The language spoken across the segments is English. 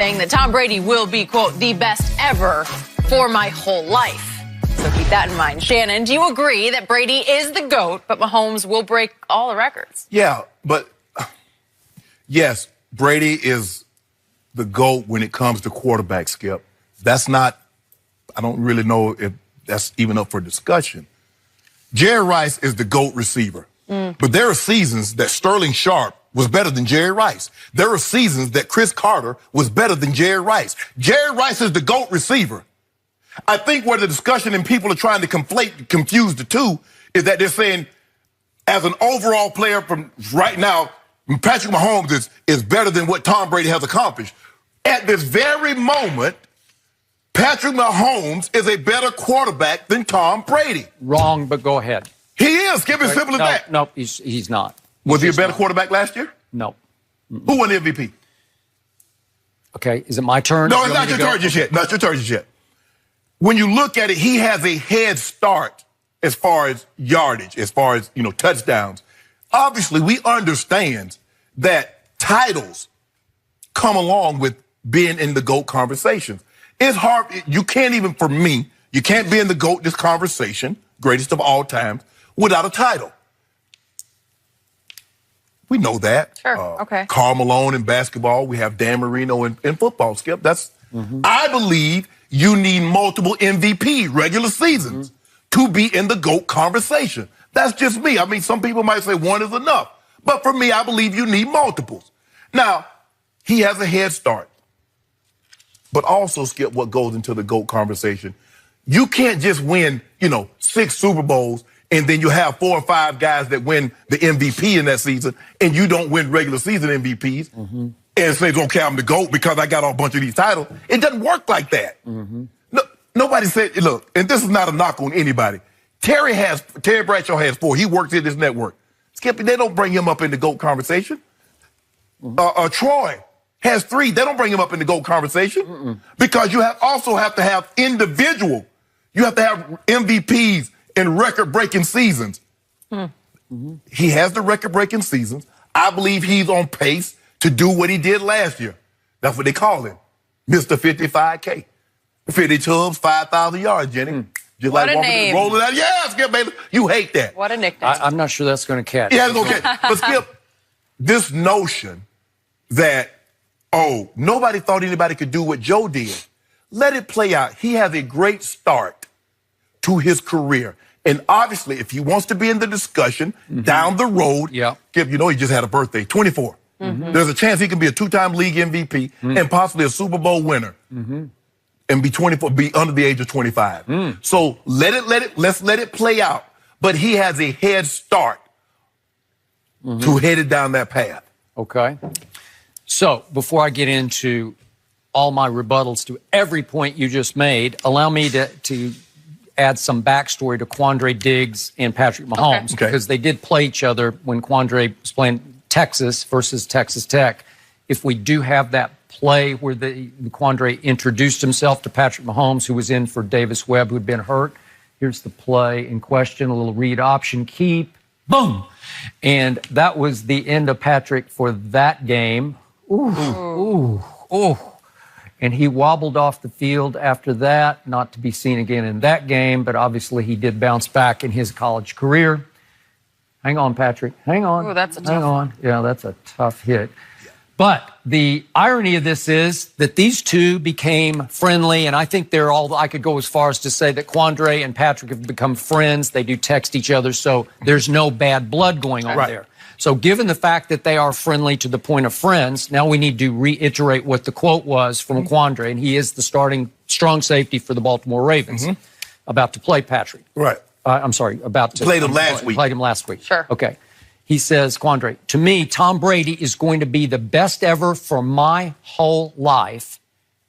saying that Tom Brady will be, quote, the best ever for my whole life. So keep that in mind. Shannon, do you agree that Brady is the GOAT, but Mahomes will break all the records? Yeah, but yes, Brady is the GOAT when it comes to quarterback, Skip. That's not, I don't really know if that's even up for discussion. Jerry Rice is the GOAT receiver. But there are seasons that Sterling Sharp was better than Jerry Rice. There are seasons that Chris Carter was better than Jerry Rice. Jerry Rice is the GOAT receiver. I think where the discussion and people are trying to confuse the two is that they're saying, as an overall player from right now, Patrick Mahomes is better than what Tom Brady has accomplished. At this very moment, Patrick Mahomes is a better quarterback than Tom Brady. Wrong, but go ahead. He is. Give it simple as that. No, he's not. Was he a better quarterback last year? No. Who won the MVP? Okay, is it my turn? No, it's not your turn just yet. Not your turn just yet. When you look at it, he has a head start as far as yardage, as far as, touchdowns. Obviously, we understand that titles come along with being in the GOAT conversations. It's hard. You can't even, for me, you can't be in the GOAT this conversation, greatest of all time, without a title. We know that. Sure, okay. Karl Malone in basketball. We have Dan Marino in football, Skip. That's. I believe you need multiple MVP regular seasons to be in the GOAT conversation. That's just me. I mean, some people might say one is enough. But for me, I believe you need multiples. Now, he has a head start. But also, Skip, what goes into the GOAT conversation. You can't just win, 6 Super Bowls and then you have 4 or 5 guys that win the MVP in that season and you don't win regular season MVPs and say, okay, I'm the GOAT because I got a bunch of these titles. It doesn't work like that. No, nobody said, look, and this is not a knock on anybody. Terry Bradshaw has 4. He works at this network. Skip, they don't bring him up in the GOAT conversation. Troy has 3. They don't bring him up in the GOAT conversation because you also have to have individual. You have to have MVPs in record-breaking seasons. He has the record-breaking seasons. I believe he's on pace to do what he did last year. That's what they call him, Mr. 55K. 50 tubs, 5,000 yards, Jenny. Just what like a name. Rolling out. Yeah, Skip, baby. You hate that. What a nickname. I'm not sure that's going to catch. Yeah, it's okay. But Skip, this notion that, nobody thought anybody could do what Joe did. Let it play out. He has a great start to his career. And obviously, if he wants to be in the discussion down the road, Skip, he just had a birthday, 24. There's a chance he can be a 2-time league MVP and possibly a Super Bowl winner. And be 24, be under the age of 25. So let's let it play out. But he has a head start to headed down that path. Okay. So before I get into all my rebuttals to every point you just made, allow me to add some backstory to Quandre Diggs and Patrick Mahomes because they did play each other when Quandre was playing Texas versus Texas Tech. If we do have that play where Quandre introduced himself to Patrick Mahomes, who was in for Davis Webb, who had been hurt. Here's the play in question, a little read option, keep, boom. And that was the end of Patrick for that game. And he wobbled off the field after that, not to be seen again in that game, but obviously he did bounce back in his college career. Hang on, Patrick. Hang on. Oh, that's a tough Hang on. Yeah, that's a tough hit. But the irony of this is that these two became friendly, and I think I could go as far as to say that Quandre and Patrick have become friends. They do text each other, so there's no bad blood going on there. So given the fact that they are friendly to the point of friends, now we need to reiterate what the quote was from Quandre, and he is the starting strong safety for the Baltimore Ravens, about to play Patrick. I'm sorry, about to played him last week. Played him last week. Sure. Okay. He says, Quandre, to me, Tom Brady is going to be the best ever for my whole life.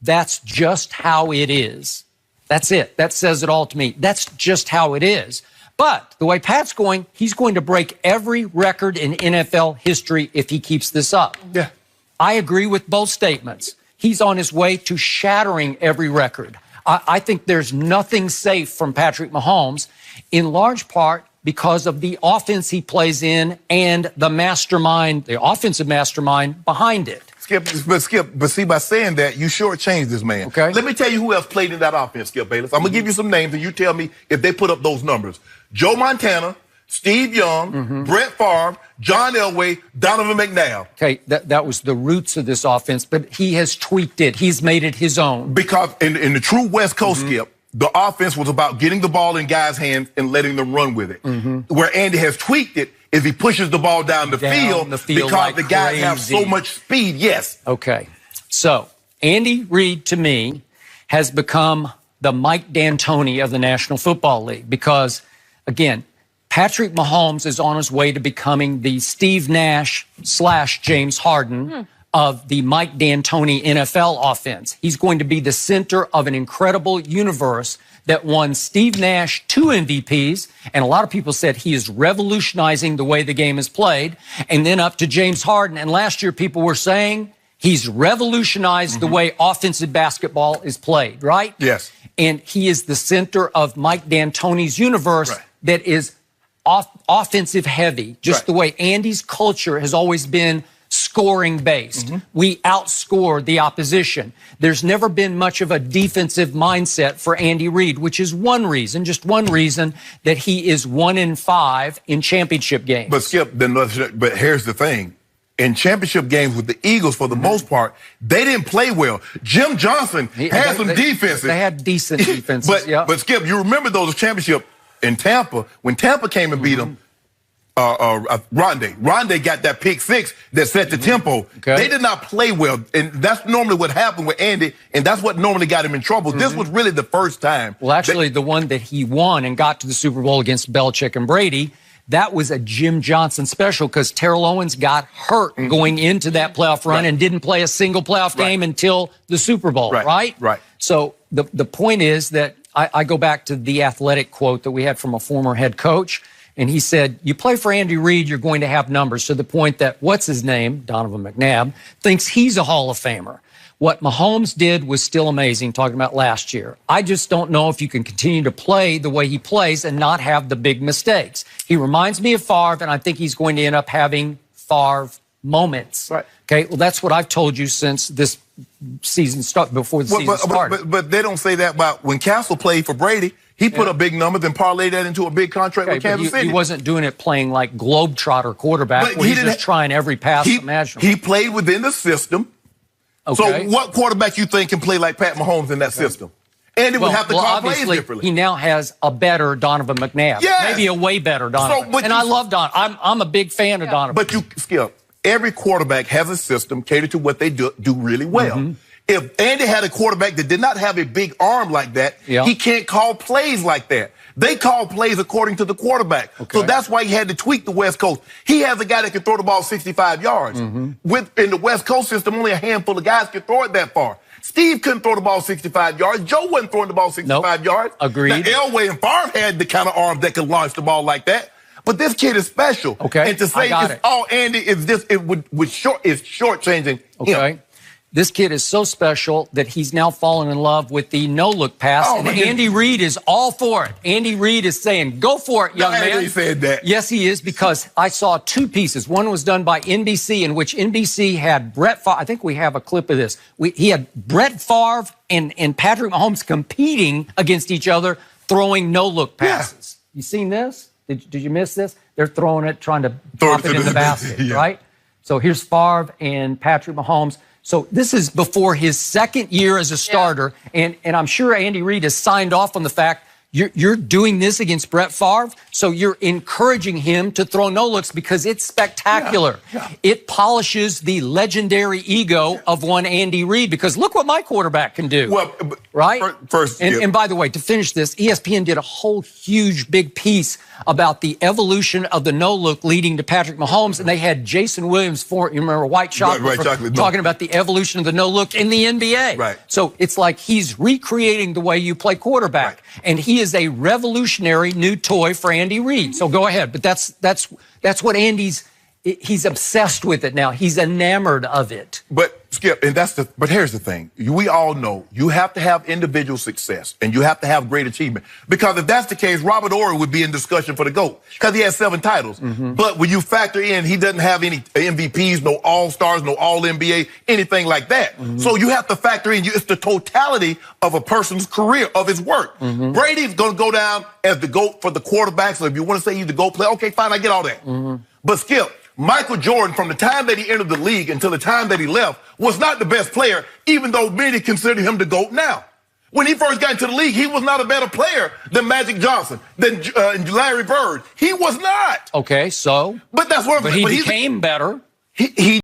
That's just how it is. That's it. That says it all to me. That's just how it is. But the way Pat's going, he's going to break every record in NFL history if he keeps this up. Yeah. I agree with both statements. He's on his way to shattering every record. I think there's nothing safe from Patrick Mahomes, in large part because of the offense he plays in and the mastermind, the offensive mastermind behind it. But see, by saying that, you shortchanged this man. Okay. Let me tell you who else played in that offense, Skip Bayless. I'm going to give you some names, and you tell me if they put up those numbers. Joe Montana, Steve Young, Brett Favre, John Elway, Donovan McNabb. Okay, that was the roots of this offense, but he has tweaked it. He's made it his own. Because in the true West Coast, Skip, the offense was about getting the ball in guys' hands and letting them run with it. Where Andy has tweaked it is he pushes the ball down the field because like the guys have so much speed. Yes. Okay. So Andy Reid, to me, has become the Mike D'Antoni of the National Football League because, again, Patrick Mahomes is on his way to becoming the Steve Nash / James Harden of the Mike D'Antoni NFL offense. He's going to be the center of an incredible universe that won Steve Nash 2 MVPs, and a lot of people said he is revolutionizing the way the game is played, and then up to James Harden. And last year people were saying he's revolutionized the way offensive basketball is played, right? Yes. And he is the center of Mike D'Antoni's universe that is offensive heavy, just the way Andy's culture has always been scoring based. We outscore the opposition. There's never been much of a defensive mindset for Andy Reid, which is one reason, just one reason, that he is 1-5 in championship games. But Skip, but here's the thing. In championship games with the Eagles, for the most part, they didn't play well. Jim Johnson had some defenses. They had decent defenses, but Skip, you remember those championship in Tampa, when Tampa came and beat them, Rondé got that pick 6 that set the tempo. They did not play well, and that's normally what happened with Andy, and that's what normally got him in trouble. This was really the first time. Well, actually, the one that he won and got to the Super Bowl against Belichick and Brady, that was a Jim Johnson special because Terrell Owens got hurt going into that playoff run and didn't play a single playoff game until the Super Bowl, right? So the point is that I go back to the Athletic quote that we had from a former head coach, and he said, you play for Andy Reid, you're going to have numbers, to the point that, what's his name, Donovan McNabb, thinks he's a Hall of Famer. What Mahomes did was still amazing, talking about last year. I just don't know if you can continue to play the way he plays and not have the big mistakes. He reminds me of Favre, and I think he's going to end up having Favre moments. Okay, well, that's what I've told you since this season started, before the season started. But they don't say that about when Castle played for Brady. He put a big number, then parlayed that into a big contract with Kansas City. He wasn't doing it playing like globetrotter quarterback, where he's just trying every pass imaginable. He played within the system. So what quarterback you think can play like Pat Mahomes in that system? And it would have to call plays differently. He now has a better Donovan McNabb. Maybe a way better Donovan. And I love Donovan. I'm a big fan of Donovan. But you, Skip, every quarterback has a system catered to what they do really well. If Andy had a quarterback that did not have a big arm like that, he can't call plays like that. They call plays according to the quarterback. So that's why he had to tweak the West Coast. He has a guy that can throw the ball 65 yards. In the West Coast system, only a handful of guys can throw it that far. Steve couldn't throw the ball 65 yards. Joe wasn't throwing the ball 65 yards. Agreed. Now, Elway and Favre had the kind of arms that could launch the ball like that. But this kid is special. And to say it's all Andy is just is shortchanging him. This kid is so special that he's now fallen in love with the no-look pass, and Andy Reid is all for it. Andy Reid is saying, go for it, young man. He said that. Yes, he is, because I saw 2 pieces. One was done by NBC, in which NBC had Brett Favre. I think we have a clip of this. He had Brett Favre and Patrick Mahomes competing against each other, throwing no-look passes. You seen this? Did you miss this? They're throwing it, trying to drop it in the basket, right? So here's Favre and Patrick Mahomes. So this is before his 2nd year as a starter, and I'm sure Andy Reid has signed off on the fact you're doing this against Brett Favre, so you're encouraging him to throw no-looks because it's spectacular. It polishes the legendary ego of one Andy Reid, because look what my quarterback can do. Well, right? And by the way, to finish this, ESPN did a whole huge big piece about the evolution of the no-look leading to Patrick Mahomes, and they had Jason Williams, you remember White Chocolate, talking about the evolution of the no-look in the NBA. So it's like he's recreating the way you play quarterback, and he is a revolutionary new toy for Andy Reid. So go ahead, but that's what Andy's he's obsessed with it now. He's enamored of it. But Skip, but here's the thing. We all know you have to have individual success and you have to have great achievement. Because if that's the case, Robert Ory would be in discussion for the GOAT because he has 7 titles. But when you factor in, he doesn't have any MVPs, no All-Stars, no All-NBA, anything like that. So you have to factor in, it's the totality of a person's career, of his work. Brady's going to go down as the GOAT for the quarterback. So if you want to say he's the GOAT player, okay, fine, I get all that. But Skip, Michael Jordan, from the time that he entered the league until the time that he left, was not the best player, even though many consider him the GOAT now. When he first got into the league, he was not a better player than Magic Johnson, than Larry Bird. He was not. Okay, so? But that's what. But he became better. He